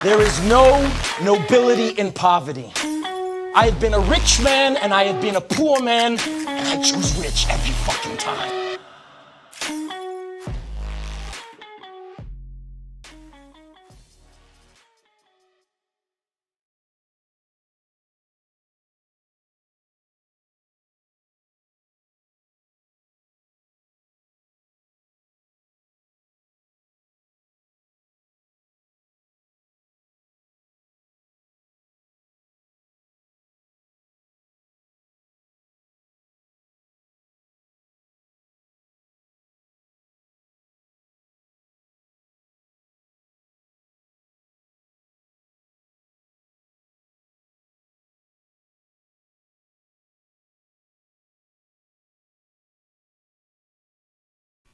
There is no nobility in poverty. I have been a rich man and I have been a poor man, and I choose rich every fucking time.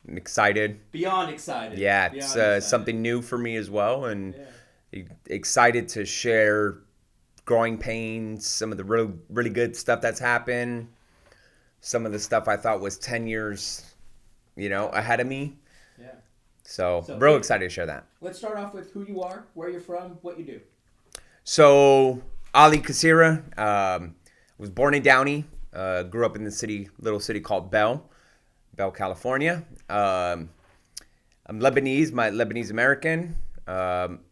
I'm excited. Beyond excited. Yeah, Beyond it's excited. something new for me as well, and excited to share growing pains, some of the really good stuff that's happened, some of the stuff I thought was 10 years, ahead of me. Yeah. So real excited to share that. Let's start off with who you are, where you're from, what you do. So Ali Kassira, was born in Downey, grew up in the little city called Bell, California. I'm Lebanese, Lebanese American.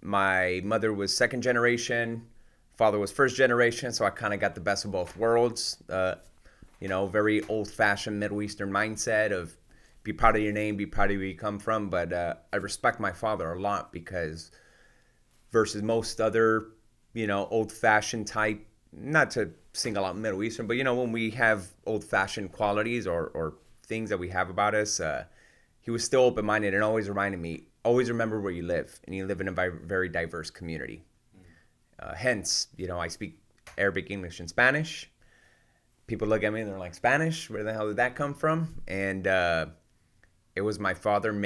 My mother was second generation, father was first generation, so I kind of got the best of both worlds. Very old-fashioned Middle Eastern mindset of be proud of your name, be proud of where you come from. But I respect my father a lot because versus most other, old-fashioned type, not to single out Middle Eastern, but when we have old-fashioned qualities or things that we have about us, he was still open-minded and always reminded me, always remember where you live, and you live in a very diverse community. Hence, I speak Arabic, English, and Spanish. People look at me and they're like, Spanish? Where the hell did that come from? And it was my father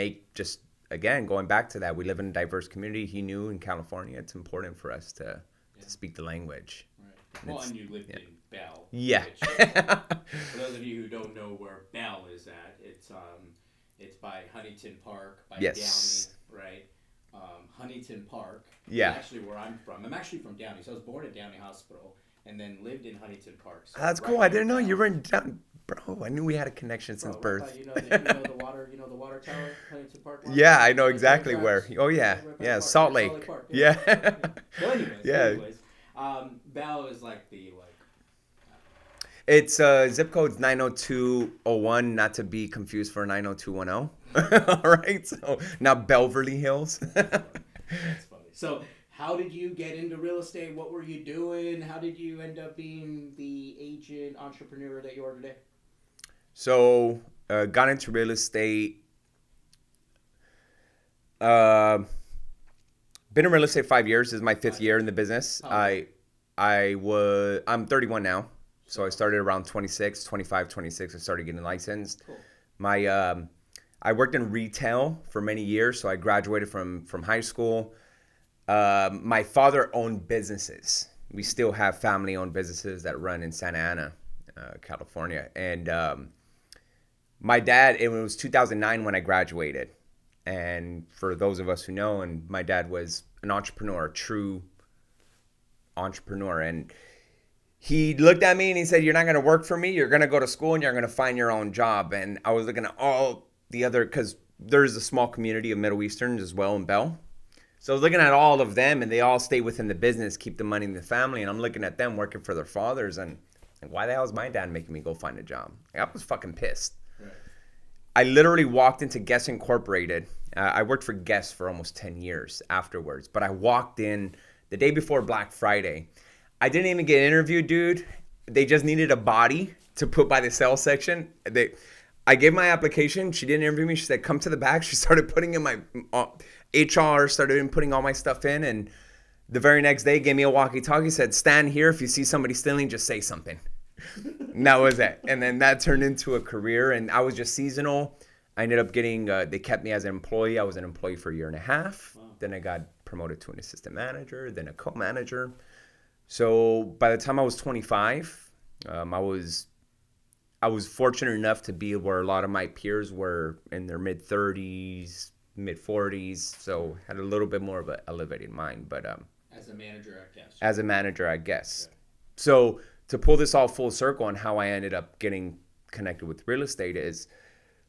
again, going back to that, we live in a diverse community. He knew in California it's important for us to speak the language. Right. Well, and you lived in Bell. Yeah. For those of you who don't know where Bell is at, it's by Huntington Park, by Yes. Downey, right? Huntington Park. Yeah. Is actually where I'm from. I'm actually from Downey, so I was born at Downey Hospital and then lived in Huntington Park. So That's cool. I didn't know you were in Downey. Bro, I knew we had a connection since birth. You know the water tower, Huntington Park? Yeah, I know exactly where. Oh, yeah. Yeah, Salt Lake. Park, Yeah. So anyways, Bell is like the It's zip code's 90201, not to be confused for 90210. All right, so not Beverly Hills. That's funny. So how did you get into real estate? What were you doing? How did you end up being the agent entrepreneur that you are today? So got into real estate. Been in real estate 5 years. This is my fifth year in the business. I'm 31 now. So I started around 26, 25, 26. I started getting licensed. Cool. I worked in retail for many years. So I graduated from high school. My father owned businesses. We still have family-owned businesses that run in Santa Ana, California. And my dad, it was 2009 when I graduated. And for those of us who know, and my dad was an entrepreneur, a true entrepreneur. And he looked at me and he said, you're not going to work for me. You're going to go to school and you're going to find your own job. And I was looking at all the other, because there's a small community of Middle Easterns as well in Bell. So I was looking at all of them, and they all stay within the business, keep the money in the family. And I'm looking at them working for their fathers. And why the hell is my dad making me go find a job? I was fucking pissed. Right. I literally walked into Guess Incorporated. I worked for Guess for almost 10 years afterwards. But I walked in the day before Black Friday. I didn't even get interviewed, dude. They just needed a body to put by the sales section. I gave my application. She didn't interview me. She said, come to the back. She started putting in my HR, started putting all my stuff in. And the very next day, gave me a walkie-talkie, said, stand here. If you see somebody stealing, just say something. And that was it. And then that turned into a career. And I was just seasonal. I ended up getting, they kept me as an employee. I was an employee for a year and a half. Wow. Then I got promoted to an assistant manager, then a co-manager. So by the time I was 25, I was fortunate enough to be where a lot of my peers were in their mid-30s, mid-40s. So had a little bit more of an elevated mind. But As a manager, I guess. As a manager, I guess. Yeah. So to pull this all full circle on how I ended up getting connected with real estate is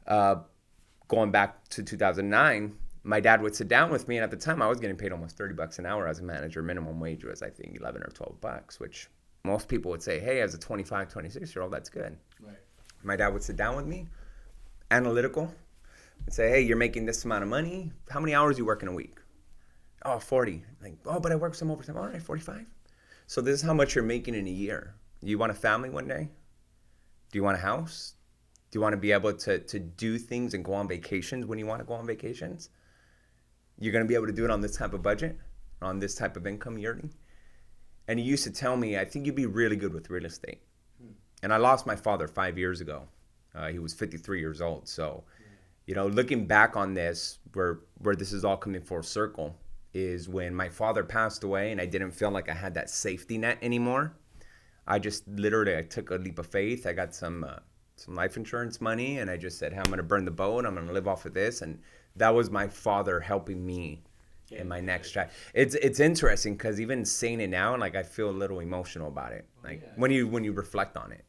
going back to 2009. My dad would sit down with me, and at the time I was getting paid almost $30 an hour as a manager. Minimum wage was, I think, 11 or 12 bucks, which most people would say, hey, as a 25, 26-year-old, that's good. Right. My dad would sit down with me, analytical, and say, hey, you're making this amount of money. How many hours you work in a week? Oh, 40. Like, oh, but I work some overtime. All right, 45. So this is how much you're making in a year. You want a family one day? Do you want a house? Do you want to be able to do things and go on vacations when you want to go on vacations? You're going to be able to do it on this type of budget, on this type of income you're earning. And he used to tell me, I think you'd be really good with real estate. And I lost my father 5 years ago. He was 53 years old. So, looking back on this, where this is all coming full circle, is when my father passed away and I didn't feel like I had that safety net anymore. I took a leap of faith. I got some life insurance money, and I just said, hey, I'm going to burn the boat. I'm going to live off of this. And that was my father helping me in my next track. It's interesting because even saying it now, like, I feel a little emotional about it. Like when you reflect on it,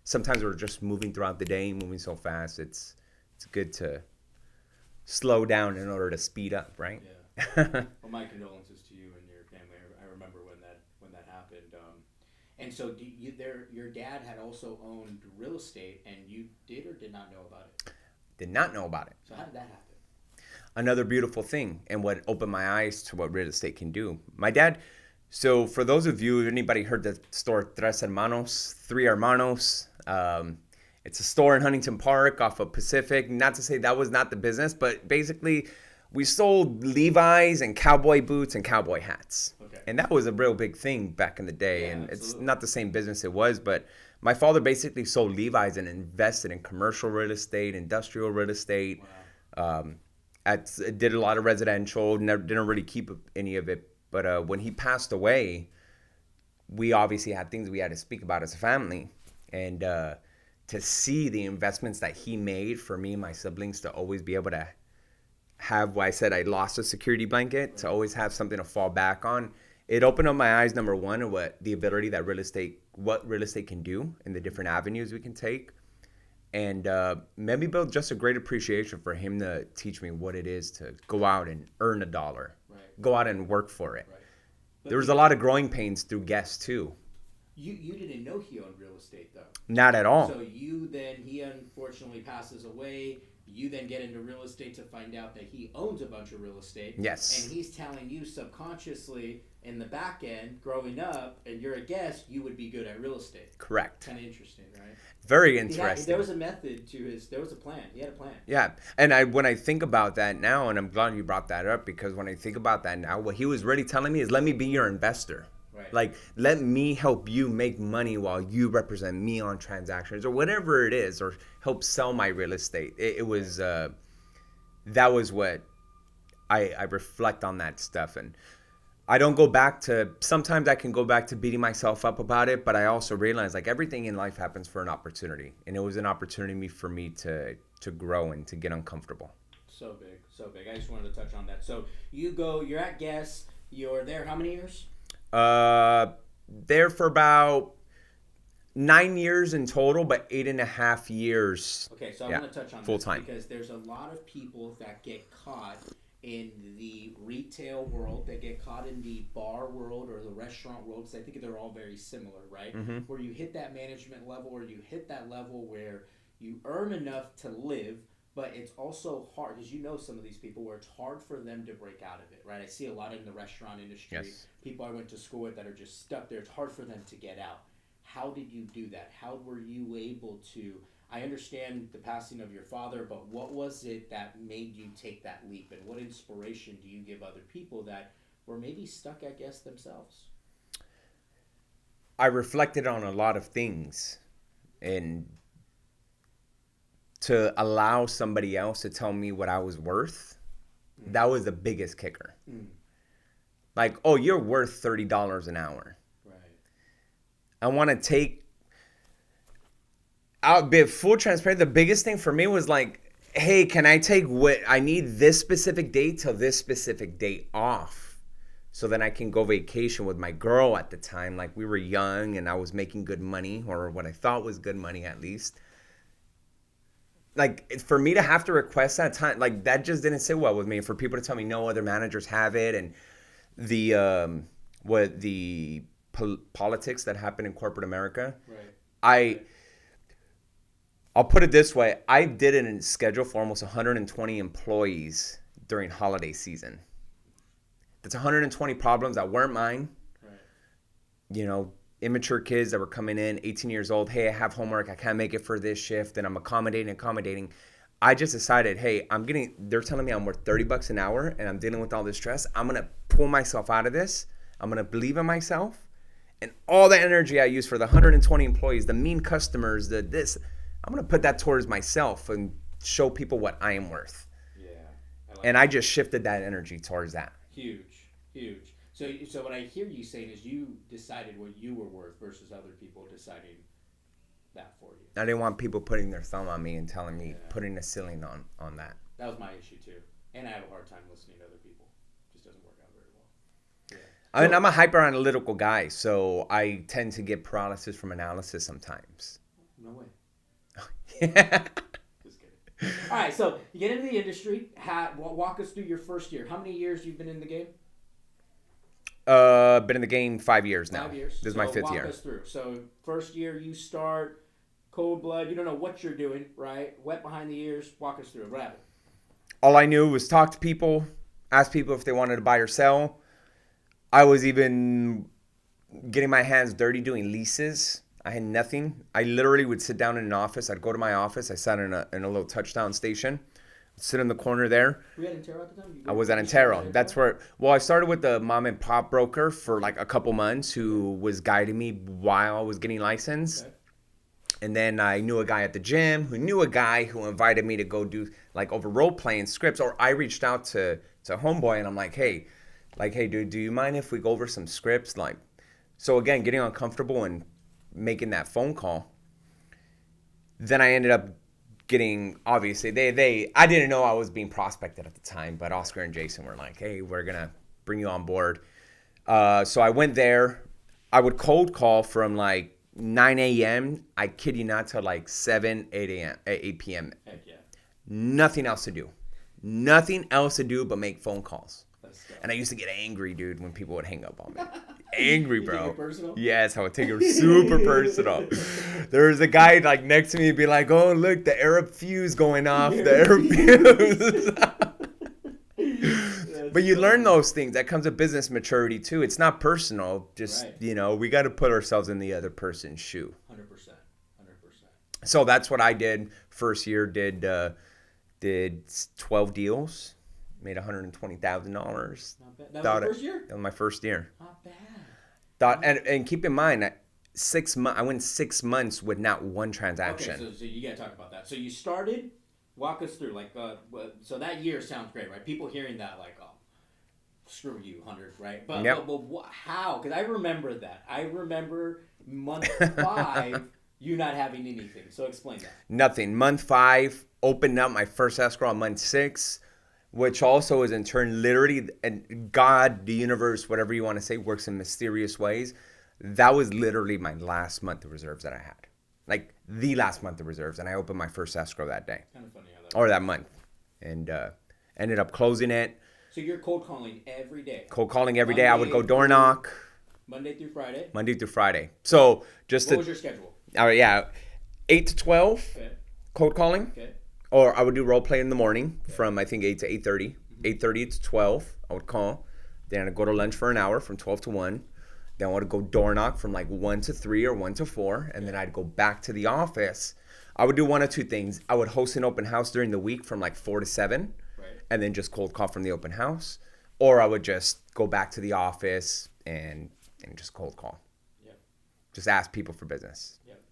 sometimes we're just moving throughout the day, moving so fast. It's good to slow down in order to speed up, right? Yeah. Well, my condolences to you and your family. I remember when that happened. And so your dad had also owned real estate, and you did or did not know about it? Did not know about it. So how did that happen? Another beautiful thing, and what opened my eyes to what real estate can do. My dad, so for those of you, anybody heard the store Three Hermanos? It's a store in Huntington Park off of Pacific. Not to say that was not the business, but basically we sold Levi's and cowboy boots and cowboy hats. Okay. And that was a real big thing back in the day. Yeah, and absolutely. It's not the same business it was, but my father basically sold Levi's and invested in commercial real estate, industrial real estate. Wow. Did a lot of residential, didn't really keep any of it. But when he passed away, we obviously had things we had to speak about as a family. And to see the investments that he made for me and my siblings to always be able to have, I said I lost a security blanket, to always have something to fall back on. It opened up my eyes, number one, of what real estate can do and the different avenues we can take. And maybe build just a great appreciation for him to teach me what it is to go out and earn $1. Right. Go out and work for it. Right. There was a lot of growing pains through guests too. You didn't know he owned real estate though. Not at all. So he unfortunately passes away. You then get into real estate to find out that he owns a bunch of real estate. Yes. And he's telling you subconsciously in the back end, growing up, and you're a guest, you would be good at real estate. Correct. Kind of interesting, right? Very interesting. There was a method to there was a plan. He had a plan. Yeah. And when I think about that now, and I'm glad you brought that up, because when I think about that now, what he was really telling me is, let me be your investor. Right. Like, let me help you make money while you represent me on transactions or whatever it is, or help sell my real estate. It was, that was what I reflect on that stuff. And I don't go back to, sometimes I can go back to beating myself up about it, but I also realize, like, everything in life happens for an opportunity. And it was an opportunity for me to grow and to get uncomfortable. So big. I just wanted to touch on that. So you're at Guess, you're there how many years? There for about 9 years in total, but 8.5 years. Okay, so I want to touch on full this time, because there's a lot of people that get caught in the retail world, that get caught in the bar world or the restaurant world, because I think they're all very similar, right? Mm-hmm. Where you hit that management level, or you hit that level where you earn enough to live, but it's also hard, because you know some of these people where it's hard for them to break out of it, right? I see a lot in the restaurant industry. Yes. People I went to school with that are just stuck there. It's hard for them to get out. How did you do that? How were you able to, I understand the passing of your father, but what was it that made you take that leap? And what inspiration do you give other people that were maybe stuck, I guess, themselves? I reflected on a lot of things, and to allow somebody else to tell me what I was worth, that was the biggest kicker. Like, oh, you're worth $30 an hour. Right. I want to take, I'll be full transparent. The biggest thing for me was like, hey, can I take what I need this specific date till this specific date off, so then I can go vacation with my girl at the time. Like, we were young and I was making good money, or what I thought was good money at least. Like, for me to have to request that time, like, that just didn't sit well with me. For people to tell me no other managers have it, and the politics that happen in corporate America. Right. I'll put it this way. I did a schedule for almost 120 employees during holiday season. That's 120 problems that weren't mine. Right. You know, immature kids that were coming in, 18 years old. Hey, I have homework. I can't make it for this shift. And I'm accommodating. I just decided, hey, they're telling me I'm worth $30 an hour and I'm dealing with all this stress. I'm going to pull myself out of this. I'm going to believe in myself. And all the energy I use for the 120 employees, the mean customers, I'm going to put that towards myself and show people what I am worth. Yeah. I just shifted that energy towards that. Huge. So what I hear you saying is you decided what you were worth versus other people deciding that for you. I didn't want people putting their thumb on me and telling me, putting a ceiling on that. That was my issue too. And I have a hard time listening to other people. It just doesn't work out very well. Yeah. I mean, I'm a hyper analytical guy, so I tend to get paralysis from analysis sometimes. No way. Yeah. Just kidding. All right, so you get into the industry. Walk us through your first year. How many years you've been in the game? Been in the game 5 years now. 5 years. This is my fifth year. Walk us through. So first year you start cold blood. You don't know what you're doing, right? Wet behind the ears. Walk us through it. What happened? All I knew was talk to people, ask people if they wanted to buy or sell. I was even getting my hands dirty doing leases. I had nothing. I literally would sit down in an office. I'd go to my office. I sat in a little touchdown station. Sit in the corner there. Were you at Antero at the time? I was at Antero. That's where, I started with the mom and pop broker for like a couple months who was guiding me while I was getting licensed. Okay. And then I knew a guy at the gym who knew a guy who invited me to go do like over role playing scripts. Or I reached out to Homeboy and I'm like, hey, dude, do you mind if we go over some scripts? So again, getting uncomfortable and making that phone call. Then I ended up getting, obviously, I didn't know I was being prospected at the time, but Oscar and Jason were like, hey, we're going to bring you on board. So I went there. I would cold call from like 9 a.m. I kid you not, till like 8 p.m. Heck yeah. Nothing else to do but make phone calls. And I used to get angry, dude, when people would hang up on me. Angry, bro. You take it personal? Yes, I would take it super personal. There was a guy like next to me be like, oh, look, the Arab fuse going off. The Arab fuse. But you learn those things. That comes with business maturity, too. It's not personal. Just, right. We got to put ourselves in the other person's shoe. 100%. So that's what I did. First year, did 12 deals. Made $120,000. Not bad. That was your first year? That was my first year. Not bad. And keep in mind, I went 6 months with not one transaction. Okay, so you got to talk about that. So you started, walk us through, so that year sounds great, right? People hearing that, like, oh, screw you, 100, right? But, yep. but how? Because I remember that. I remember month 5, you not having anything. So explain that. Nothing. Month 5, opened up my first escrow on month 6. Which also is in turn literally, and God, the universe, whatever you want to say, works in mysterious ways. That was literally my last month of reserves that I had. Like the last month of reserves. And I opened my first escrow that day. Kind of funny how that Or that month. And ended up closing it. So you're cold calling every day? Cold calling every day. I would go door knock. Monday through Friday? Monday through Friday. So just What was your schedule? All right, yeah. 8 to 12. Okay. Cold calling. Okay. Or I would do role play in the morning from I think 8 to 8:30. 8:30 to 12, I would call. Then I'd go to lunch for an hour from 12 to 1. Then I would go door knock from like 1 to 3 or 1 to 4. And then I'd go back to the office. I would do one of two things. I would host an open house during the week from like 4 to 7. Right. And then just cold call from the open house. Or I would just go back to the office and just cold call. Yep. Just ask people for business. Yep.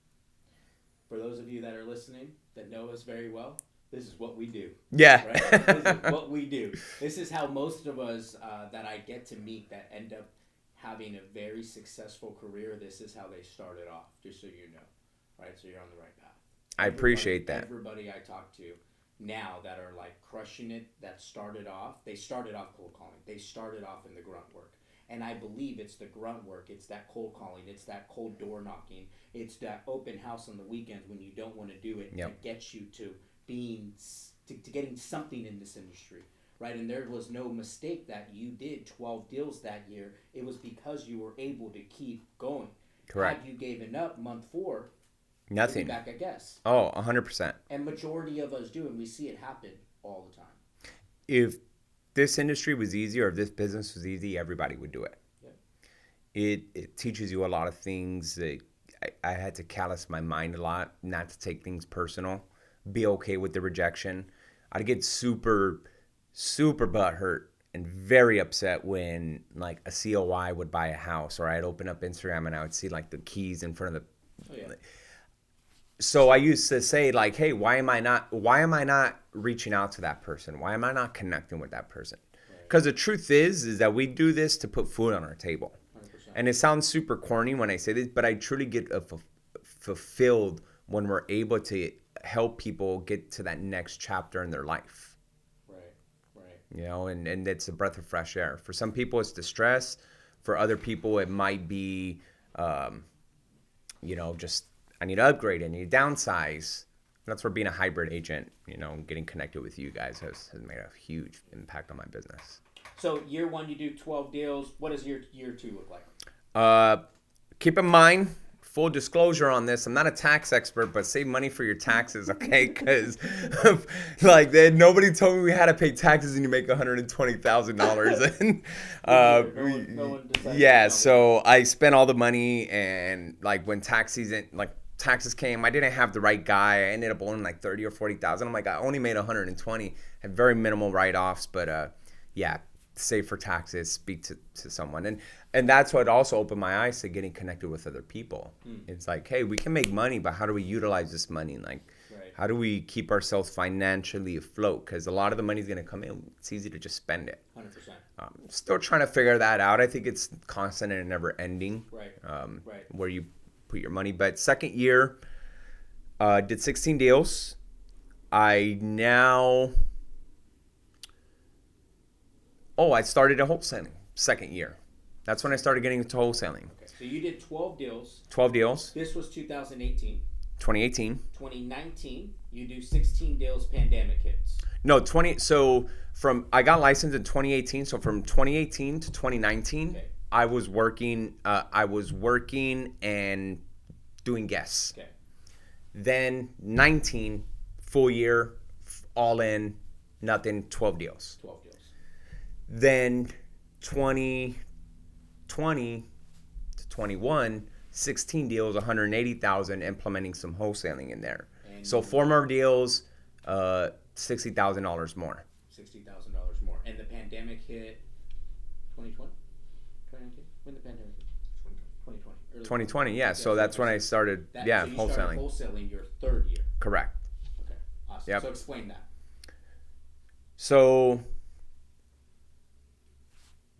For those of you that are listening that know us very well, this is what we do. Yeah. Right? This is what we do. This is how most of us that I get to meet that end up having a very successful career, this is how they started off, just so you know. Right? So you're on the right path. I appreciate that. Everybody I talk to now that are like crushing it, that started off, they started off cold calling. They started off in the grunt work. And I believe it's the grunt work, it's that cold calling, it's that cold door knocking, it's that open house on the weekends when you don't want to do it Yep. to get you to to getting something in this industry, right? And there was no mistake that you did 12 deals that year. It was because you were able to keep going. Correct. Had you given up month 4, Nothing. you'd be back, I guess. Oh, 100%. And majority of us do, and we see it happen all the time. If this industry was easy or if this business was easy, everybody would do it. Yeah. It teaches you a lot of things. I had to callous my mind a lot, not to take things personal, be okay with the rejection. I'd get super, super butthurt and very upset when like a COI would buy a house, or I'd open up Instagram and I would see like the keys in front of the. Oh, yeah. So I used to say like, hey, why am I not reaching out to that person? Why am I not connecting with that person? Because the truth is that we do this to put food on our table. 100%. And it sounds super corny when I say this, but I truly get fulfilled when we're able to help people get to that next chapter in their life. Right. You know, and it's a breath of fresh air. For some people, it's distress. For other people, it might be, just I need to upgrade, I need to downsize. That's where being a hybrid agent, getting connected with you guys has made a huge impact on my business. So year 1, you do 12 deals. What does year 2 look like? Keep in mind, full disclosure on this, I'm not a tax expert, but save money for your taxes, okay? Because nobody told me we had to pay taxes and you make $120,000. And No one decided yeah, to tell so I spent all the money, and like when tax season, taxes came, I didn't have the right guy. I ended up owing like 30 or 40,000. I'm like, I only made 120, had very minimal write-offs, but save for taxes, speak to someone. And that's what also opened my eyes to getting connected with other people. It's like, hey, we can make money, but how do we utilize this money? How do we keep ourselves financially afloat? Because a lot of the money is going to come in. It's easy to just spend it. 100%. Still trying to figure that out. I think it's constant and never ending. Right. Where you put your money. But second year, did 16 deals. I started a wholesaling second year. That's when I started getting into wholesaling. Okay. So you did 12 deals. 12 deals. This was 2018. 2018. 2019, you do 16 deals, pandemic hits. No, 20. So I got licensed in 2018. So from 2018 to 2019, Okay. I was working and doing guests. Okay. Then 19, full year, all in, nothing, 12 deals. 12 deals. Then 2020 to 21, 16 deals, 180,000, implementing some wholesaling in there. And So 4 more deals, $60,000 more. $60,000 more. And the pandemic hit 2020? 2019? When the pandemic hit? 2020. 2020, yeah. So that's when I started, So you started wholesaling. wholesaling your third year. Correct. Okay. Awesome. Yep. So explain that. So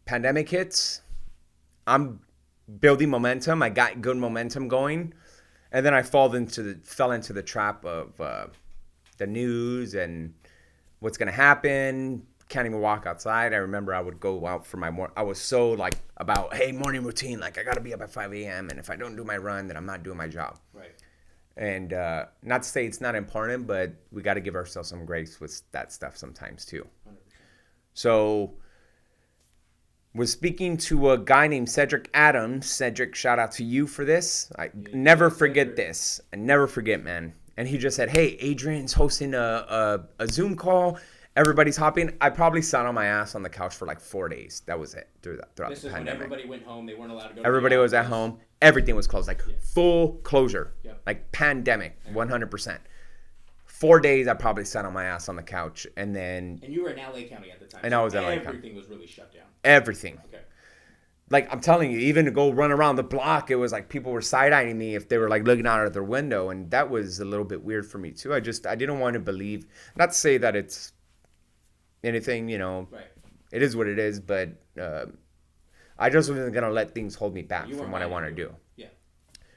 pandemic hits, I'm building momentum. I got good momentum going, and then I fell into the trap of the news and what's gonna happen. Can't even walk outside. I remember I would go out for I was so about, hey, morning routine. I gotta be up at 5 a.m. and if I don't do my run, then I'm not doing my job. Right. And not to say it's not important, but we got to give ourselves some grace with that stuff sometimes too. 100%. So was speaking to a guy named Cedric Adams. Cedric, shout out to you for this. I never forget this. I never forget, man. And he just said, hey, Adrian's hosting a Zoom call. Everybody's hopping. I probably sat on my ass on the couch for 4 days. That was it throughout This the is pandemic. when everybody went home. They weren't allowed to go. Everybody to the was at office. home. Everything was closed. Full closure. Yep. Pandemic, 100%. 4 days, I probably sat on my ass on the couch. And then And you were in LA County at the time. And so I was in LA County. Everything was really shut down. everything. Okay. I'm telling you, even to go run around the block, it was people were side-eyeing me if they were looking out at their window. And that was a little bit weird for me too. I didn't want to believe, not to say that it's anything, Right. it is what it is, but I just wasn't going to let things hold me back You from weren't what I ready want to to do. Yeah.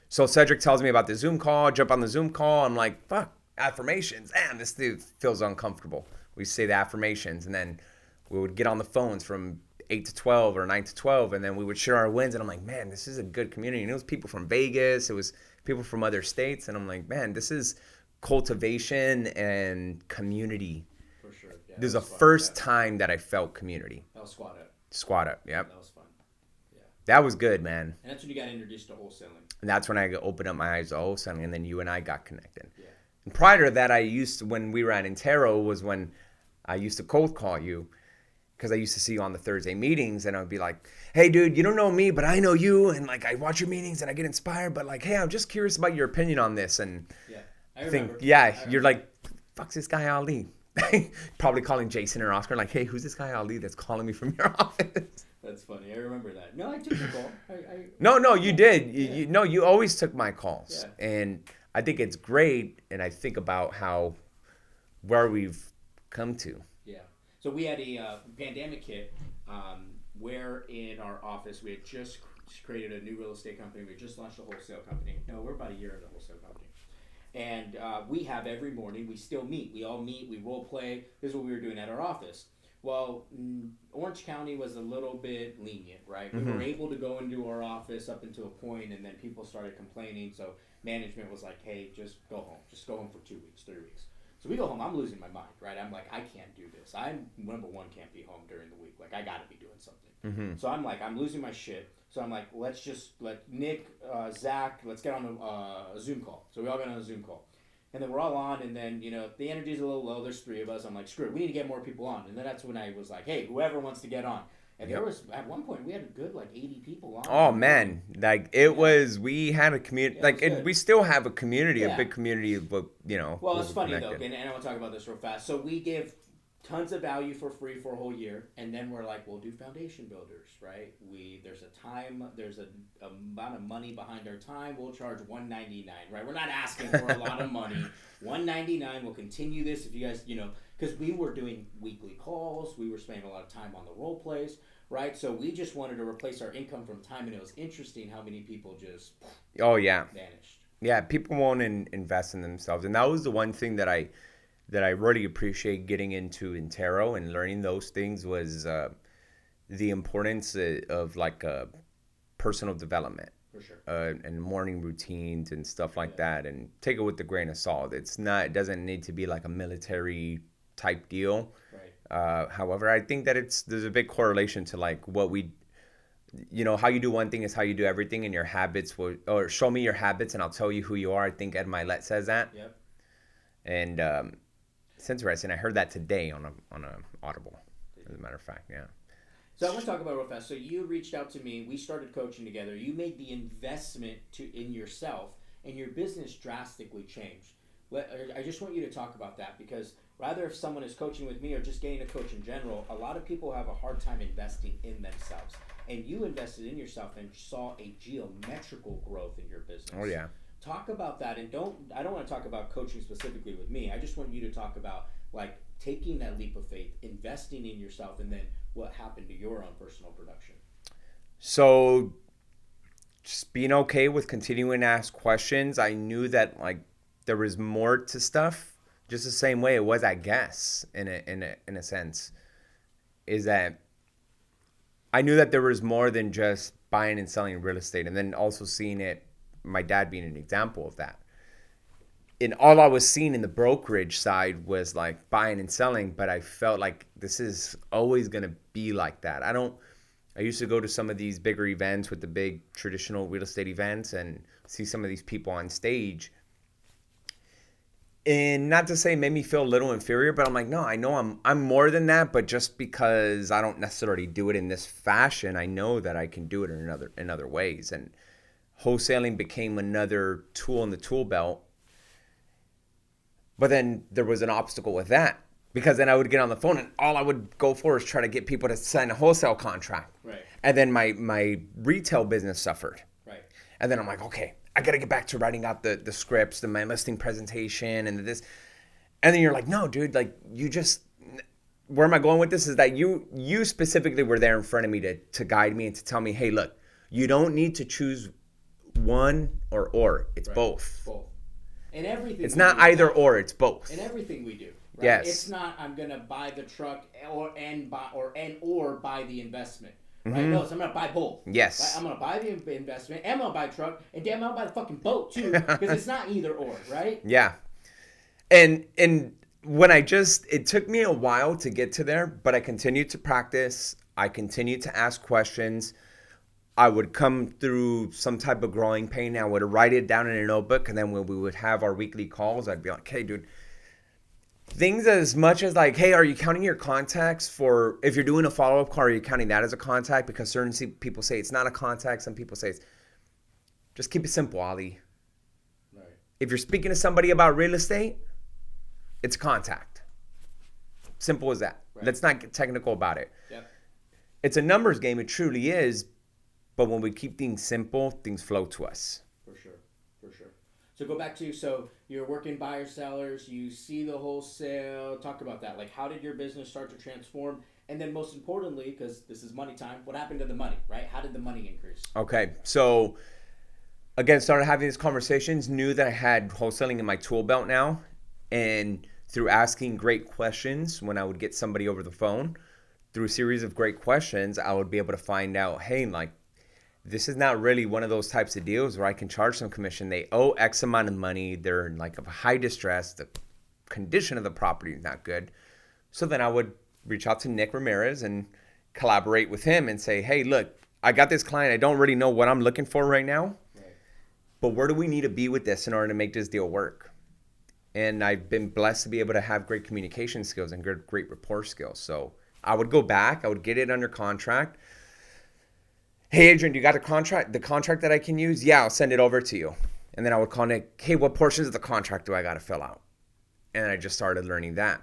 So Cedric tells me about the Zoom call, jump on the Zoom call. I'm like, fuck, affirmations. Damn, this dude feels uncomfortable. We say the affirmations, and then we would get on the phones from 8 to 12 or 9 to 12, and then we would share our wins. And I'm like, man, this is a good community. And it was people from Vegas. It was people from other states. And I'm like, man, this is cultivation and community. For sure. Yeah, This is the first time that I felt community. That was Squad Up. Squad Up, yep. That was fun. Yeah. That was good, man. And that's when you got introduced to wholesaling. And that's when I opened up my eyes to wholesaling, and then you and I got connected. Yeah. And prior to that, when we were at Intero, was when I used to cold call you, because I used to see you on the Thursday meetings, and I would be like, hey, dude, you don't know me, but I know you, and like I watch your meetings and I get inspired, but like, hey, I'm just curious about your opinion on this. And Yeah. I remember. You're like, fuck's this guy Ali? Probably calling Jason or Oscar, like, hey, who's this guy Ali that's calling me from your office? That's funny. I remember that. No, I took your call. No, you did. Yeah. You always took my calls. Yeah. And I think it's great, and I think about where we've come to. Yeah. So we had a pandemic hit where in our office we had just created a new real estate company. We had just launched a wholesale company. No, we're about a year in the wholesale company. And we have every morning, we still meet. We all meet, we role play. This is what we were doing at our office. Well, Orange County was a little bit lenient, right? We were able to go into our office up until a point, and then people started complaining. So management was like, hey, just go home. Just go home for 2 weeks, 3 weeks. So we go home. I'm losing my mind, right? I'm like, I can't do this. I'm, number one, can't be home during the week. Like, I got to be doing something. So I'm like, I'm losing my shit. So I'm like, let Nick, Zach, let's get on a Zoom call. So we all got on a Zoom call. And then we're all on, and then, the energy's a little low. There's 3 of us. I'm like, screw it. We need to get more people on. And then that's when I was like, hey, whoever wants to get on. And there was, at one point, we had a good, 80 people on. Oh, man. Like, we had a community. And we still have a community, a big community, but, Well, it's funny, though, and I want to talk about this real fast. So we give tons of value for free for a whole year, and then we're like, we'll do foundation builders, right? There's an amount of money behind our time. We'll charge $199, right? We're not asking for a lot of money. $199. We'll continue this if you guys, because we were doing weekly calls, we were spending a lot of time on the role plays, right? So we just wanted to replace our income from time, and it was interesting how many people just vanished. Yeah, people won't invest in themselves, and that was the one thing that I really appreciate getting into Intero and learning those things was the importance of personal development. For sure. And morning routines and stuff like that, and take it with a grain of salt. It doesn't need to be like a military type deal. Right. However, I think that there's a big correlation to what we, how you do one thing is how you do everything, and your habits or show me your habits and I'll tell you who you are. I think Ed Milet says that. Yep. And it's interesting. I heard that today on a Audible, as a matter of fact. Yeah. So I want to talk about it real fast. So you reached out to me. We started coaching together. You made the investment in yourself, and your business drastically changed. I just want you to talk about that, because rather if someone is coaching with me or just getting a coach in general, a lot of people have a hard time investing in themselves. And you invested in yourself and saw a geometrical growth in your business. Oh, yeah. Talk about that, and I don't want to talk about coaching specifically with me. I just want you to talk about taking that leap of faith, investing in yourself, and then what happened to your own personal production. So just being okay with continuing to ask questions. I knew that there was more to stuff, just the same way it was at Guess in a sense, is that I knew that there was more than just buying and selling real estate, and then also seeing it, my dad being an example of that. And all I was seeing in the brokerage side was buying and selling, but I felt like this is always going to be like that. I used to go to some of these bigger events with the big traditional real estate events and see some of these people on stage. And not to say it made me feel a little inferior, but I'm like, no, I know I'm more than that, but just because I don't necessarily do it in this fashion, I know that I can do it in other ways. And wholesaling became another tool in the tool belt. But then there was an obstacle with that, because then I would get on the phone and all I would go for is try to get people to sign a wholesale contract. Right. And then my retail business suffered. Right. And then I'm like, okay, I got to get back to writing out the scripts, my listing presentation and this. And then you're like, no, dude, where am I going with this is that you specifically were there in front of me to guide me and to tell me, hey, look, you don't need to choose one or. It's both. Both. And everything. It's not either or, it's both. In everything we do. Right? Yes. It's not I'm gonna buy the truck or buy the investment. Right? No, so I'm gonna buy both. Yes. Right? I'm gonna buy the investment and I'm gonna buy a truck and damn, I'm gonna buy the fucking boat too because it's not either or, right? Yeah. And when it took me a while to get to there, but I continued to practice. I continued to ask questions. I would come through some type of growing pain. I would write it down in a notebook, and then when we would have our weekly calls, I'd be like, hey, dude, things as much as like, hey, are you counting your contacts for, if you're doing a follow-up call, are you counting that as a contact? Because certain people say it's not a contact. Some people say just keep it simple, Ali. Right. If you're speaking to somebody about real estate, it's a contact. Simple as that. Right. Let's not get technical about it. Yep. It's a numbers game. It truly is. But when we keep things simple, things flow to us. For sure. So go back to, so you're working buyers, sellers, you see the wholesale, talk about that. Like, how did your business start to transform? And then most importantly, because this is money time, what happened to the money, right? How did the money increase? Okay. So again, started having these conversations, knew that I had wholesaling in my tool belt now. And through asking great questions, when I would get somebody over the phone, through a series of great questions, I would be able to find out, hey, like, this is not really one of those types of deals where I can charge some commission. They owe X amount of money. They're in like of high distress. The condition of the property is not good. So then I would reach out to Nick Ramirez and collaborate with him and say, hey, look, I got this client. I don't really know what I'm looking for right now, but where do we need to be with this in order to make this deal work? And I've been blessed to be able to have great communication skills and great rapport skills. So I would go back. I would get it under contract. Hey, Adrian, do you got the contract that I can use? Yeah, I'll send it over to you. And then I would call Nick, hey, what portions of the contract do I got to fill out? And I just started learning that.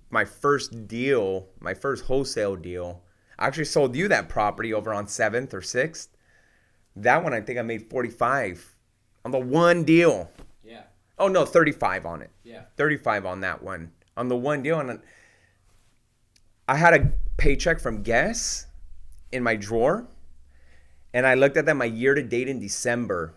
My first wholesale deal, I actually sold you that property over on 7th or 6th. That one, I think I made 45 on the one deal. Yeah. Oh, no, 35 on it. Yeah. 35 on that one. On the one deal. And I had a paycheck from Guess in my drawer. And I looked at that, my year to date in December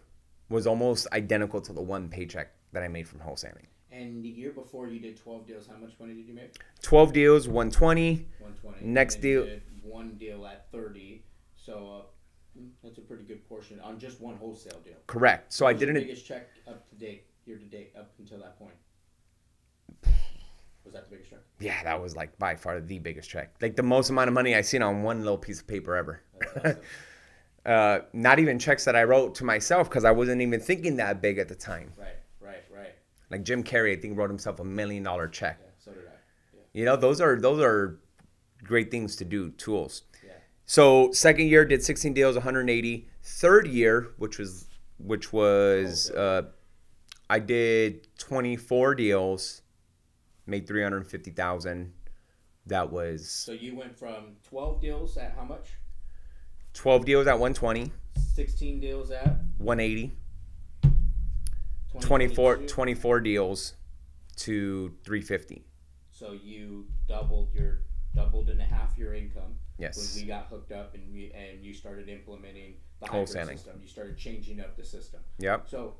was almost identical to the one paycheck that I made from wholesaling. And the year before you did 12 deals, how much money did you make? 12 deals, 120. 120. Next deal. You did one deal at 30. So that's a pretty good portion on just one wholesale deal. Correct. So What I didn't. was your biggest check up to date, year to date, up until that point? Was that the biggest check? Yeah, that was like by far the biggest check. Like the most amount of money I've seen on one little piece of paper ever. That's awesome. Not even checks that I wrote to myself because I wasn't even thinking that big at the time. Right. Like Jim Carrey, I think wrote himself $1 million check. Yeah, so did I. Yeah. You know, those are great things to do, tools. Yeah. So second year did 16 deals, 180. Third year, which was I did 24 deals, made 350,000. That was So you went from 12 deals at how much? 12 deals at 120, 16 deals at 180, 20, 24 deals to 350. So you doubled and a half your income. Yes. When we got hooked up and you started implementing the hybrid Wholesaling. system, you started changing up the system. Yep. So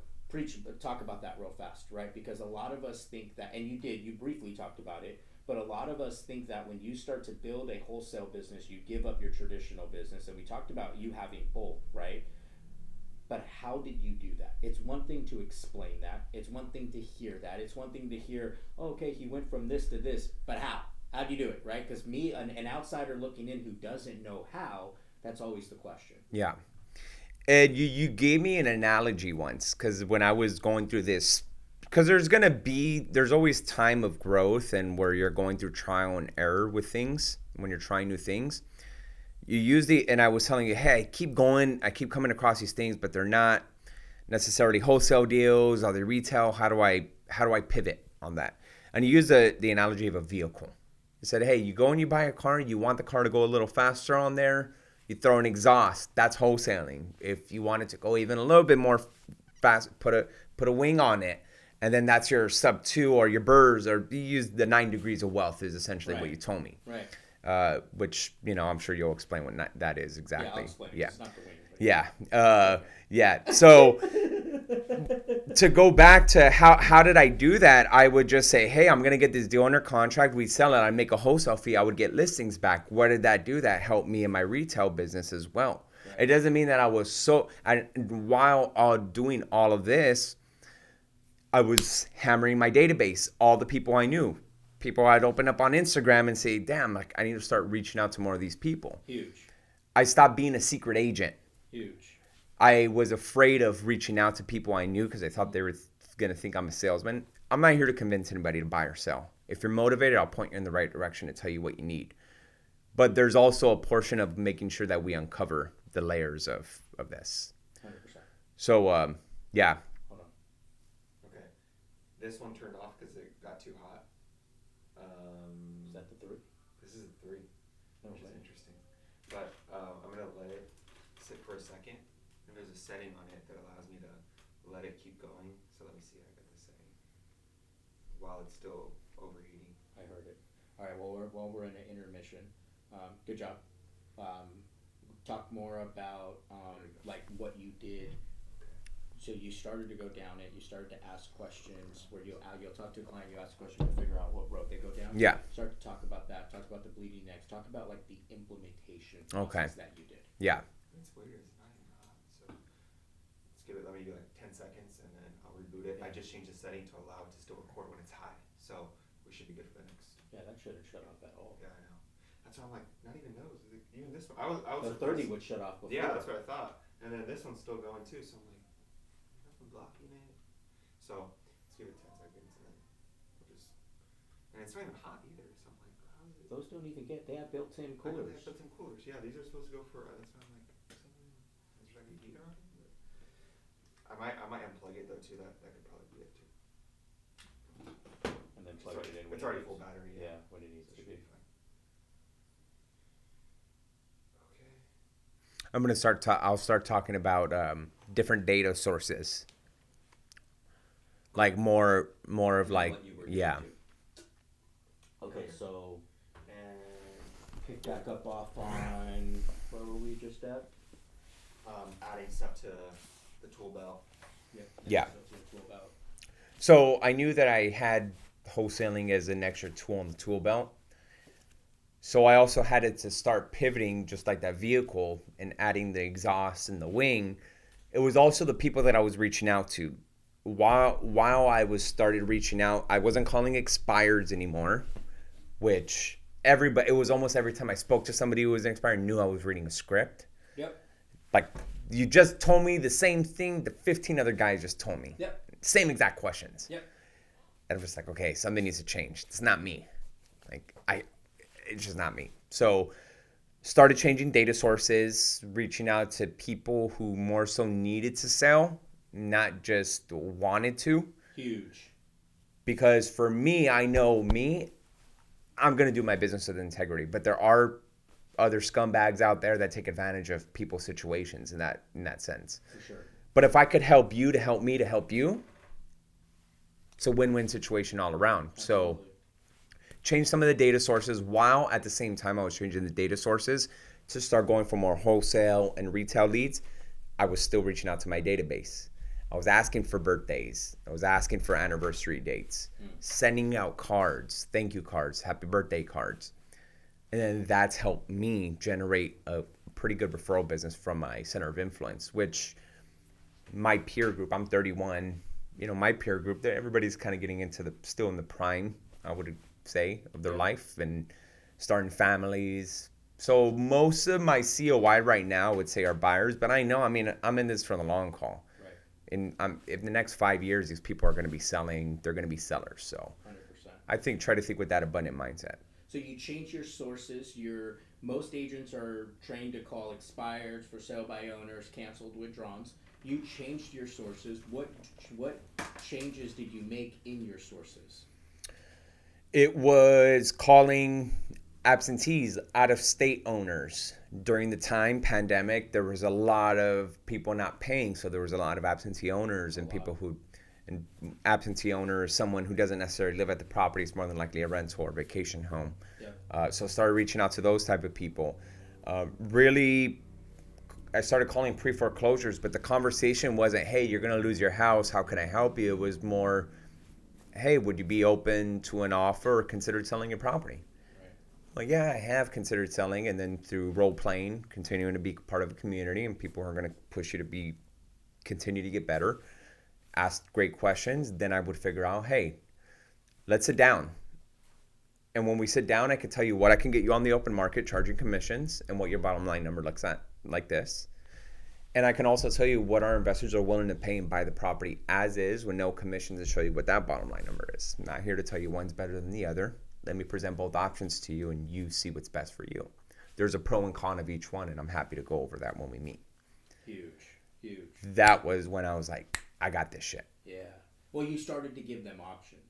talk about that real fast, right? Because a lot of us think that, and you briefly talked about it, but a lot of us think that when you start to build a wholesale business, you give up your traditional business. And we talked about you having both, right? But how did you do that? It's one thing to explain that. It's one thing to hear that. It's one thing to hear, oh, okay, he went from this to this, but how? How do you do it, right? Because me, an outsider looking in who doesn't know how, that's always the question. Yeah. And you gave me an analogy once, because when I was going through this, because there's always time of growth and where you're going through trial and error with things when you're trying new things. You use and I was telling you, hey, I keep coming across these things, but they're not necessarily wholesale deals. Are they retail? How do I pivot on that? And you use the analogy of a vehicle. You said, hey, you go and you buy a car, you want the car to go a little faster on there, you throw an exhaust, that's wholesaling. If you want it to go even a little bit more fast, put a wing on it, and then that's your sub 2 or your burrs, or you use the 9 degrees of wealth is essentially what you told me. Right. Which, I'm sure you'll explain what that is exactly. Yeah, I'll explain it. Yeah. It's not the wing. Yeah. So to go back to how did I do that? I would just say, hey, I'm gonna get this deal under contract. We'd sell it. I'd make a wholesale fee. I would get listings back. What did that do? That helped me in my retail business as well. Right. It doesn't mean that I was while doing all of this, I was hammering my database. All the people I knew, people I'd open up on Instagram and say, damn, like I need to start reaching out to more of these people. Huge. I stopped being a secret agent. Huge. I was afraid of reaching out to people I knew because I thought they were going to think I'm a salesman. I'm not here to convince anybody to buy or sell. If you're motivated, I'll point you in the right direction to tell you what you need. But there's also a portion of making sure that we uncover the layers of this. 100%. So, yeah. Hold on. Okay. This one turned off because it got too hot. Is that the 3? This is a 3, which is interesting. But I'm going to let it sit for a second. And there's a setting on it that allows me to let it keep going. So let me see. I got the setting while it's still overheating. I heard it. All right. Well, we're in an intermission. Good job. Talk more about like what you did. So you started to go down it. You started to ask questions where you'll talk to a client. You ask questions to figure out what road they go down. Yeah. Start to talk about that. Talk about the bleeding necks. Talk about like the implementation Okay. process that you did. Yeah. It's weird. It's not even hot. So let's give it. Let me do like 10 seconds and then I'll reboot it. I just changed the setting to allow it to still record when it's high. So we should be good for the next. Yeah, that shouldn't shut off at all. Yeah, I know. That's why I'm like, not even those. Even this one. I was The 30 would shut off before. Yeah, that's what I thought. And then this one's still going too. So I'm like, nothing blocking it. So let's give it 10 seconds and then we'll just. And it's not even hot either. So I'm like, how is it? Those don't even get. They have built-in I know coolers. they have built-in coolers. Yeah, these are supposed to go for. That's why I'm like, is there any heater on it? But I might unplug it though too. That could probably be it too. And then plug it in. It's already full battery. Yeah, when it needs to be. I'm going to I'll start talking about different data sources. Like more of like, yeah. Okay, so pick back up off on where were we just at? Adding stuff to the tool belt. Yeah. So I knew that I had wholesaling as an extra tool on the tool belt. So I also had it to start pivoting just like that vehicle and adding the exhaust and the wing. It was also the people that I was reaching out to. While I was started reaching out, I wasn't calling expireds anymore, which it was almost every time I spoke to somebody who was an expired, knew I was reading a script. Yep. Like, you just told me the same thing the 15 other guys just told me. Yep. Same exact questions. Yep. And I'm just like, okay, something needs to change. It's not me. It's just not me. So started changing data sources, reaching out to people who more so needed to sell, not just wanted to. Huge. Because for me, I know me, I'm going to do my business with integrity. But there are other scumbags out there that take advantage of people's situations in that sense. For sure. But if I could help you to help me to help you, it's a win-win situation all around. Absolutely. So change some of the data sources while at the same time I was changing the data sources to start going for more wholesale and retail leads. I was still reaching out to my database. I was asking for birthdays. I was asking for anniversary dates, sending out cards, thank you cards, happy birthday cards. And then that's helped me generate a pretty good referral business from my center of influence, which my peer group, I'm 31, my peer group, everybody's kind of getting into still in the prime, I would say, of their life and starting families. So most of my COI right now would say are buyers, but I'm in this for the long haul. Right. And in the next 5 years, these people are going to be selling, they're going to be sellers. So 100%. I try to think with that abundant mindset. So you change your sources. Most agents are trained to call expired, for sale by owners, canceled, withdrawns. You changed your sources. What changes did you make in your sources? It was calling absentees, out-of-state owners. During the pandemic, there was a lot of people not paying, so there was a lot of absentee owners and absentee owner is someone who doesn't necessarily live at the property. It's more than likely a rental or vacation home. Yeah. So started reaching out to those type of people. Really I started calling pre-foreclosures, but the conversation wasn't, hey, you're going to lose your house. How can I help you? It was more, hey, would you be open to an offer or considered selling your property? Right. Well, yeah, I have considered selling. And then through role playing, continuing to be part of a community, and people are going to push you to continue to get better, ask great questions. Then I would figure out, hey, let's sit down. And when we sit down, I can tell you what I can get you on the open market charging commissions and what your bottom line number looks at like this. And I can also tell you what our investors are willing to pay and buy the property as is with no commissions to show you what that bottom line number is. I'm not here to tell you one's better than the other. Let me present both options to you and you see what's best for you. There's a pro and con of each one, and I'm happy to go over that when we meet. Huge. That was when I was like, I got this shit. Yeah. Well, you started to give them options.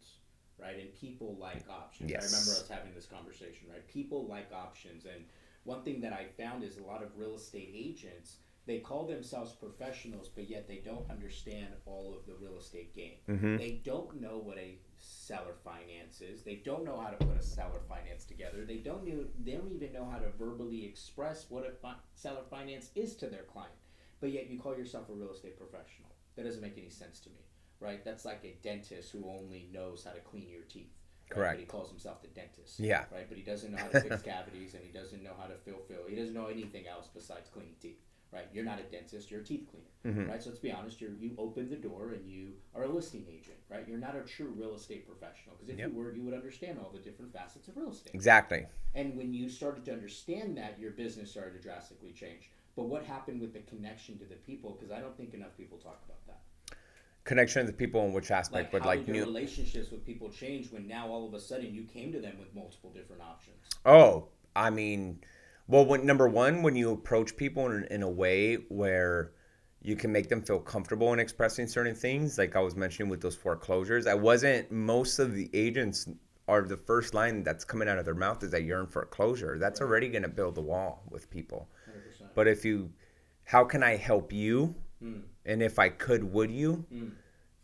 Right, and people like options. Yes. I remember us having this conversation, right? People like options, and one thing that I found is a lot of real estate agents, they call themselves professionals, but yet they don't understand all of the real estate game. Mm-hmm. They don't know what a seller finance is. They don't know how to put a seller finance together. They don't even know how to verbally express what a seller finance is to their client. But yet you call yourself a real estate professional. That doesn't make any sense to me. Right, that's like a dentist who only knows how to clean your teeth. Right? Correct. But he calls himself the dentist. Yeah. Right, but he doesn't know how to fix cavities, and he doesn't know how to fill. He doesn't know anything else besides cleaning teeth. Right, you're not a dentist. You're a teeth cleaner. Mm-hmm. Right, so let's be honest. You open the door and you are a listing agent. Right, you're not a true real estate professional, because if you were, you would understand all the different facets of real estate. Exactly. And when you started to understand that, your business started to drastically change. But what happened with the connection to the people? Because I don't think enough people talk about that. Connection to people in which aspect? Like, how did your relationships with people change when now all of a sudden you came to them with multiple different options? Oh, I mean, well, number one, when you approach people in a way where you can make them feel comfortable in expressing certain things, like I was mentioning with those foreclosures, most of the agents are the first line that's coming out of their mouth is that you're in foreclosure. That's already going to build a wall with people. 100%. But how can I help you? And if I could, would you?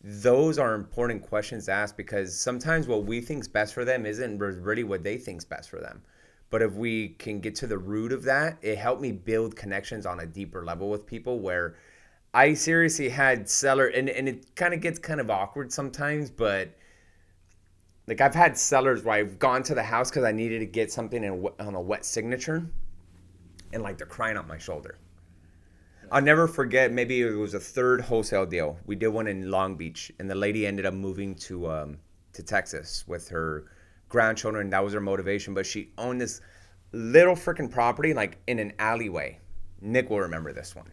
Those are important questions to ask, because sometimes what we think's best for them isn't really what they think's best for them. But if we can get to the root of that, it helped me build connections on a deeper level with people where I seriously had seller, and it kind of gets kind of awkward sometimes, but like I've had sellers where I've gone to the house because I needed to get something on a wet signature, and like they're crying on my shoulder. I'll never forget, maybe it was a third wholesale deal. We did one in Long Beach, and the lady ended up moving to Texas with her grandchildren. That was her motivation. But she owned this little freaking property, like in an alleyway. Nick will remember this one.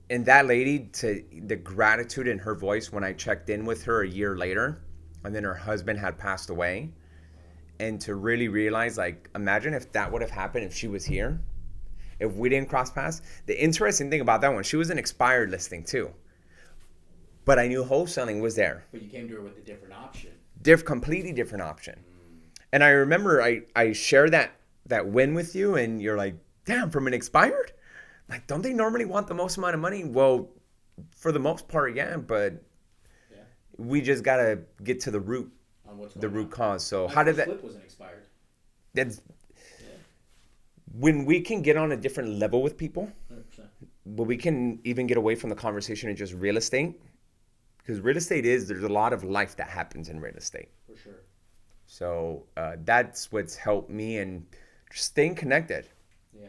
And that lady, to the gratitude in her voice when I checked in with her a year later, and then her husband had passed away, and to really realize, like, imagine if that would have happened if she was here. If we didn't cross paths. The interesting thing about that one, she was an expired listing too. But I knew wholesaling was there. But you came to her with a different option. Completely different option. And I remember I shared that win with you, and you're like, damn, from an expired? Like, don't they normally want the most amount of money? Well, for the most part, yeah, but we just got to get to the root, cause. So how did that... flip wasn't expired. That's... When we can get on a different level with people, 100%. But we can even get away from the conversation of just real estate, because real estate there's a lot of life that happens in real estate. For sure. So that's what's helped me, and just staying connected. Yeah.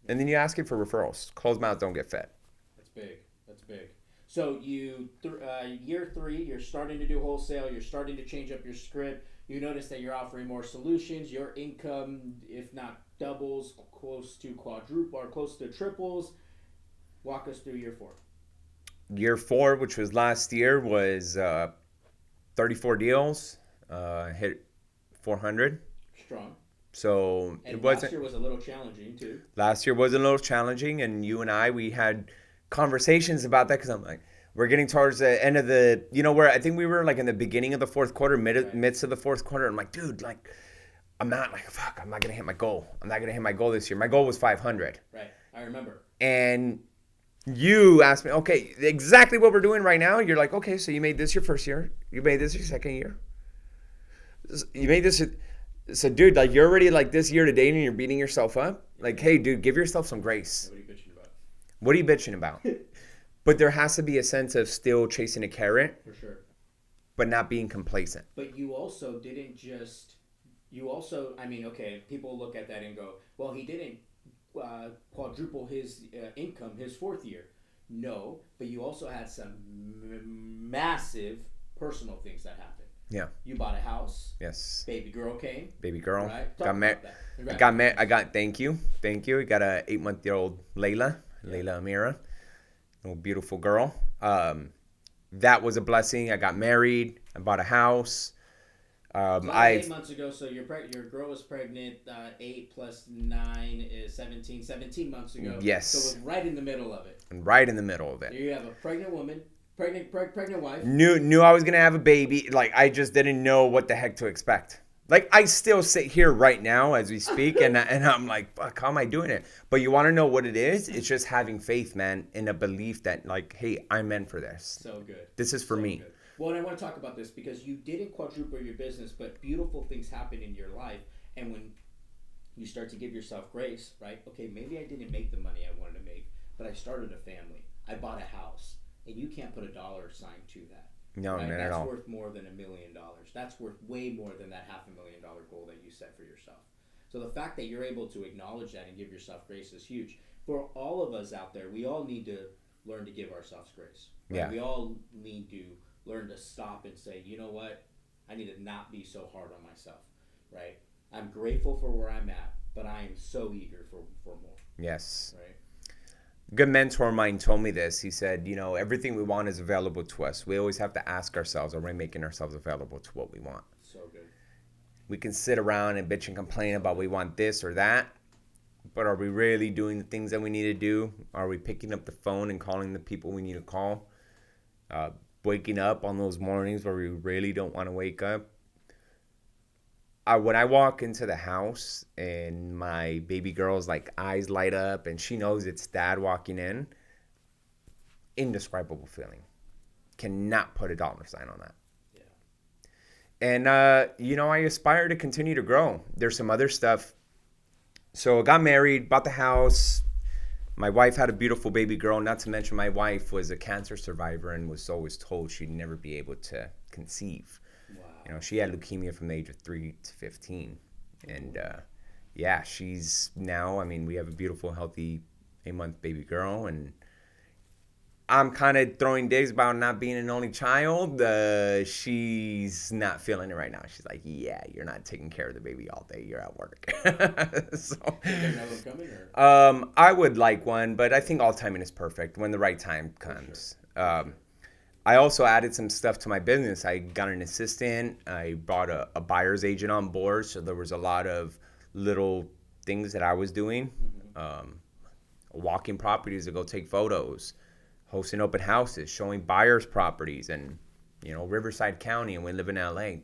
And then you ask it for referrals. Closed mouths don't get fed. That's big. So you, year 3, you're starting to do wholesale. You're starting to change up your script. You notice that you're offering more solutions. Your income, if not doubles, close to quadruple or close to triples. Walk us through year 4. Year 4, which was last year, was 34 deals. Hit 400. Strong. So and it wasn't. Last year was a little challenging too. Last year was a little challenging, and you and we had conversations about that, because I'm like, we're getting towards the end of where I think we were like in the beginning of the fourth quarter, midst of the fourth quarter. I'm like, dude, like, I'm not going to hit my goal. I'm not going to hit my goal this year. My goal was 500. Right. I remember. And you asked me, okay, exactly what we're doing right now. You're like, okay, so you made this your first year. You made this your second year. You made this. So dude, like, you're already like this year to date and you're beating yourself up. Like, hey, dude, give yourself some grace. What are you bitching about? What are you bitching about? But there has to be a sense of still chasing a carrot, For sure. but not being complacent. But you also didn't just. You also, I mean, okay, people look at that and go, well, he didn't quadruple his income his 4th year. No, but you also had some massive personal things that happened. Yeah. You bought a house. Yes. Baby girl came. Baby girl. Right? Got married. Thank you. I got a 8-month-old Layla Amira. Little beautiful girl. That was a blessing. I got married. I bought a house. So that was 8 months ago, so your girl was pregnant, 8 plus 9 is 17 months ago. Yes. So it was right in the middle of it. Right in the middle of it. You have a pregnant woman, pregnant wife. Knew I was going to have a baby. Like, I just didn't know what the heck to expect. Like, I still sit here right now as we speak, and I'm like, fuck, how am I doing it? But you want to know what it is? It's just having faith, man, in a belief that, like, hey, I'm meant for this. So good. This is for me. Good. Well, and I want to talk about this because you didn't quadruple your business, but beautiful things happen in your life. And when you start to give yourself grace, right? Okay, maybe I didn't make the money I wanted to make, but I started a family. I bought a house. And you can't put a dollar sign to that. No, right? not at all. That's worth more than $1 million. That's worth way more than that $500,000 goal that you set for yourself. So the fact that you're able to acknowledge that and give yourself grace is huge. For all of us out there, we all need to learn to give ourselves grace. Right? Yeah. We all need to learn to stop and say, you know what? I need to not be so hard on myself, right? I'm grateful for where I'm at, but I am so eager for more. Yes. Right? Good mentor of mine told me this. He said, everything we want is available to us. We always have to ask ourselves, are we making ourselves available to what we want? So good. We can sit around and bitch and complain about we want this or that, but are we really doing the things that we need to do? Are we picking up the phone and calling the people we need to call? Waking up on those mornings where we really don't want to wake up. When I walk into the house and my baby girl's like eyes light up and she knows it's dad walking in, indescribable feeling. Cannot put a dollar sign on that. Yeah. And, I aspire to continue to grow. There's some other stuff. So I got married, bought the house. My wife had a beautiful baby girl. Not to mention my wife was a cancer survivor and was always told she'd never be able to conceive. Wow. She had leukemia from the age of 3 to 15. And, she's now, we have a beautiful, healthy 8-month baby girl. And I'm kind of throwing digs about not being an only child. She's not feeling it right now. She's like, yeah, you're not taking care of the baby all day. You're at work. So, I would like one, but I think all timing is perfect when the right time comes. Sure. I also added some stuff to my business. I got an assistant. I brought a buyer's agent on board. So there was a lot of little things that I was doing. Mm-hmm. Walking properties to go take photos, hosting open houses, showing buyers properties and, Riverside County, and we live in LA.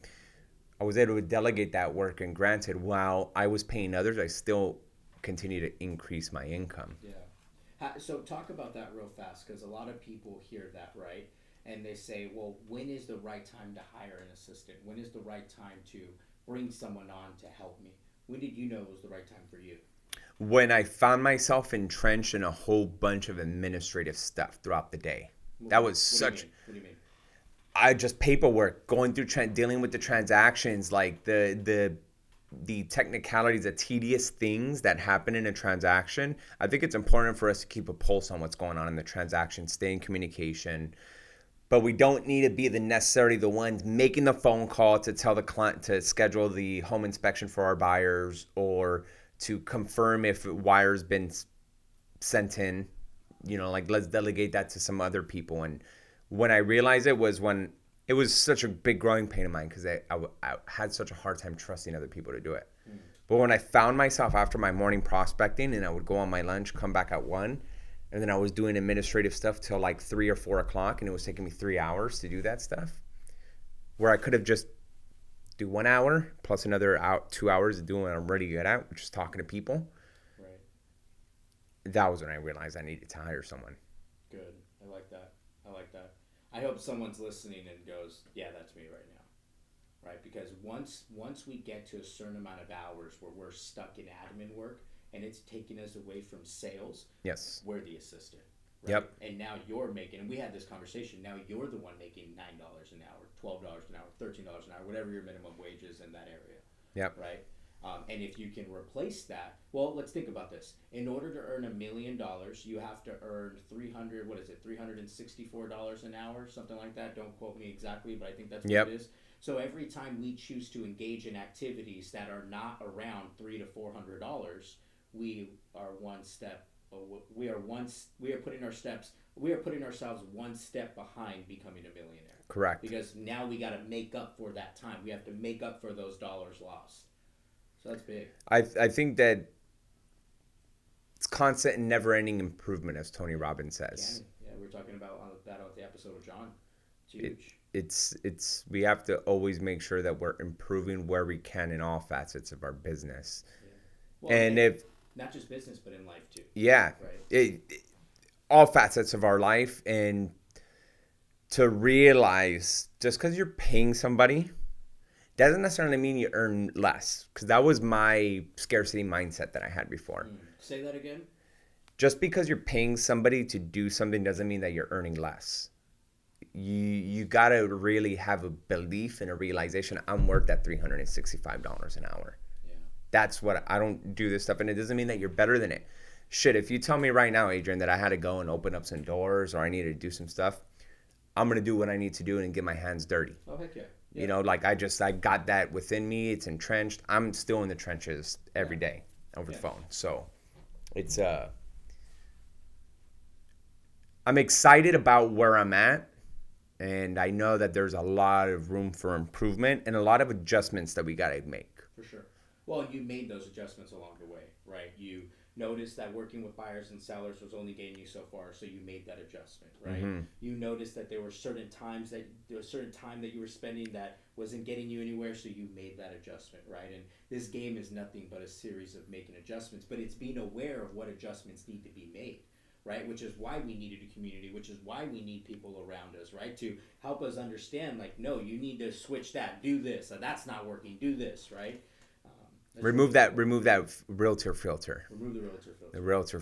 I was able to delegate that work, and granted, while I was paying others, I still continue to increase my income. Yeah. So talk about that real fast, because a lot of people hear that, right? And they say, well, when is the right time to hire an assistant? When is the right time to bring someone on to help me? When did you know it was the right time for you? When I found myself entrenched in a whole bunch of administrative stuff throughout the day. What do you mean? I just paperwork, going through, dealing with the transactions, like the technicalities, the tedious things that happen in a transaction. I think it's important for us to keep a pulse on what's going on in the transaction, stay in communication. But we don't need to be necessarily the ones making the phone call to tell the client to schedule the home inspection for our buyers or to confirm if a wire's been sent in. Let's delegate that to some other people. And when I realized it was when it was such a big growing pain of mine because I had such a hard time trusting other people to do it. Mm. But when I found myself after my morning prospecting and I would go on my lunch, come back at 1, and then I was doing administrative stuff till like 3 or 4 o'clock, and it was taking me 3 hours to do that stuff, where I could have just do 1 hour plus another 2 hours of doing what I'm ready to get out, which is talking to people. Right. That was when I realized I needed to hire someone. Good. I like that. I hope someone's listening and goes, yeah, that's me right now. Right? Because once we get to a certain amount of hours where we're stuck in admin work, and it's taking us away from sales. Yes. We're the assistant. Right? Yep. And now you're making, and we had this conversation, now you're the one making $9 an hour, $12 an hour, $13 an hour, whatever your minimum wage is in that area. Yep. Right? And if you can replace that, well, let's think about this. In order to earn $1 million, you have to earn $364 an hour, something like that. Don't quote me exactly, but I think that's what Yep. it is. So every time we choose to engage in activities that are not around $300 to $400, we are one step. We are putting ourselves one step behind becoming a millionaire. Correct. Because now we got to make up for that time. We have to make up for those dollars lost. So that's big. I think that it's constant and never-ending improvement, as Tony Robbins says. Yeah, we were talking about that on the episode with John. It's huge. It's we have to always make sure that we're improving where we can in all facets of our business. Yeah. Well, And if not just business, but in life too. yeah, Right. all facets of our life, and to realize just because you're paying somebody doesn't necessarily mean you earn less, because that was my scarcity mindset that I had before. Say that again. Just because you're paying somebody to do something doesn't mean that you're earning less. You gotta really have a belief and a realization, I'm worth that $365 an hour. Yeah. That's what I don't do this stuff, and it doesn't mean that you're better than it. Shit, if you tell me right now, Adrian, that I had to go and open up some doors or I needed to do some stuff, I'm gonna do what I need to do and get my hands dirty. Oh heck yeah. You know, like I got that within me. It's entrenched. I'm still in the trenches every day over the phone. So it's I'm excited about where I'm at, and I know that there's a lot of room for improvement and a lot of adjustments that we got to make. For sure. Well, you made those adjustments along the way, right? You noticed that working with buyers and sellers was only getting you so far, so you made that adjustment, right? Mm-hmm. You noticed that there was certain time that you were spending that wasn't getting you anywhere, so you made that adjustment, right? And this game is nothing but a series of making adjustments, but it's being aware of what adjustments need to be made, right? Which is why we needed a community, which is why we need people around us, right? To help us understand, like, no, you need to switch that, do this, that's not working, do this, right? Remove that realtor filter. Remove the realtor filter. The realtor